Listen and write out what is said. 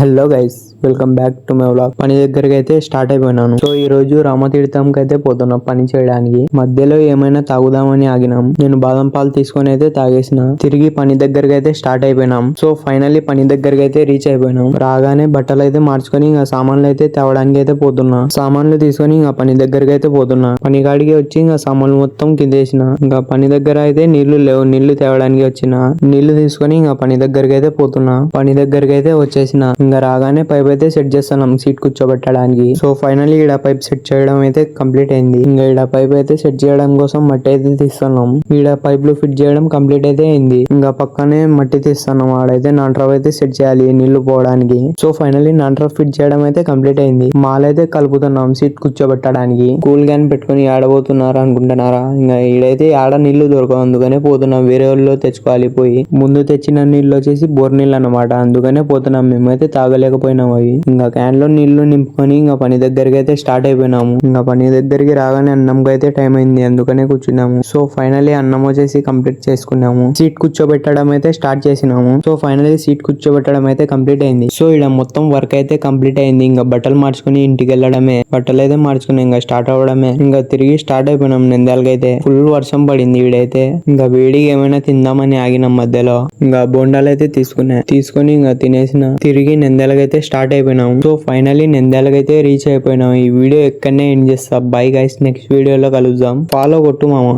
Hello guys, welcome back to my vlog. పని దగ్గరికి అయితే స్టార్ట్ అయిపోయినాను. సో ఈ రోజు రామతీర్థంకి అయితే పోతున్నాం పని చేయడానికి. మధ్యలో ఏమైనా తాగుదామని ఆగినాం. నేను బాదం పాలు తీసుకొని అయితే తాగేసిన. తిరిగి పని దగ్గరికి అయితే స్టార్ట్ అయిపోయినాం. సో ఫైనల్లీ పని దగ్గరికి అయితే రీచ్ అయిపోయినాం. రాగానే బట్టలు అయితే మార్చుకొని ఇంకా సామాన్లు అయితే తేవడానికి అయితే పోతున్నా. సామాన్లు తీసుకొని ఇంకా పని దగ్గరికి అయితే పోతున్నా. పని కాడికి వచ్చి ఇంకా సామాన్లు మొత్తం కిందేసిన. ఇంకా పని దగ్గర అయితే నీళ్లు లేవు. నీళ్లు తేవడానికి వచ్చిన. నీళ్లు తీసుకొని ఇంకా పని దగ్గరికి అయితే పోతున్నా. పని దగ్గరికి అయితే వచ్చేసిన. ఇంకా రాగానే పైప్ అయితే సెట్ చేస్తున్నాం సీట్ కూర్చోబెట్టడానికి. సో ఫైనల్లీ ఈడ పైప్ సెట్ చేయడం అయితే కంప్లీట్ అయింది. ఇంకా ఈడ పైప్ అయితే సెట్ చేయడం కోసం మట్టి అయితే తీస్తున్నాం. ఈడ పైపులు ఫిట్ చేయడం కంప్లీట్ అయితే అయింది. ఇంకా పక్కనే మట్టి తీస్తున్నాం. ఆడైతే నాట్రవ్ అయితే సెట్ చేయాలి నీళ్లు పోవడానికి. సో ఫైనల్లీ నాట్రవ్ ఫిట్ చేయడం అయితే కంప్లీట్ అయింది. మాల్ అయితే కలుపుతున్నాం సీట్ కూర్చోబెట్టడానికి. కూల్ క్యాన్ పెట్టుకుని ఆడబోతున్నారా అనుకుంటున్నారా? ఇంకా ఈడైతే ఆడ నీళ్లు దొరకవు, అందుకనే పోతున్నాం. వేరే వాళ్ళు తెచ్చుకోవాలి పోయి. ముందు తెచ్చిన నీళ్లు వచ్చేసి బోర్ నీళ్ళు అన్నమాట, అందుకనే పోతున్నాం. మేమైతే తాగలేకపోయినాము అవి. ఇంకా క్యాన్ లో నీళ్లు నింపుకొని ఇంకా పని దగ్గరికి అయితే స్టార్ట్ అయిపోయినాము. ఇంకా పని దగ్గరికి రాగానే అన్నంకి అయితే టైం అయింది, అందుకనే కూర్చున్నాము. సో ఫైనల్లీ అన్నం వచ్చేసి కంప్లీట్ చేసుకున్నాము. సీట్ కూర్చోబెట్టడం అయితే స్టార్ట్ చేసినాము. సో ఫైనల్లీ సీట్ కూర్చోబెట్టడం అయితే కంప్లీట్ అయింది. సో ఇక్కడ మొత్తం వర్క్ అయితే కంప్లీట్ అయింది. ఇంకా బట్టలు మార్చుకుని ఇంటికి వెళ్ళడమే. బట్టలు అయితే మార్చుకుని ఇంకా స్టార్ట్ అవ్వడమే. ఇంకా తిరిగి స్టార్ట్ అయిపోయినాం. నంద్యాలకి అయితే ఫుల్ వర్షం పడింది ఈడైతే. ఇంకా వేడిగా ఏమైనా తిందామని ఆగినాం మధ్యలో. ఇంకా బోండాలు అయితే తీసుకొని ఇంకా తినేసిన. తిరిగి నంద్యాలకి అయితే స్టార్ట్ అయిపోయినాం. సో ఫైనల్లీ నంద్యాలకి అయితే రీచ్ అయిపోయినాం. ఈ వీడియో ఎక్కడనే ఎండ్ చేస్తా. బై గైస్, నెక్స్ట్ వీడియోలో కలుద్దాం. ఫాలో కొట్టు మామ.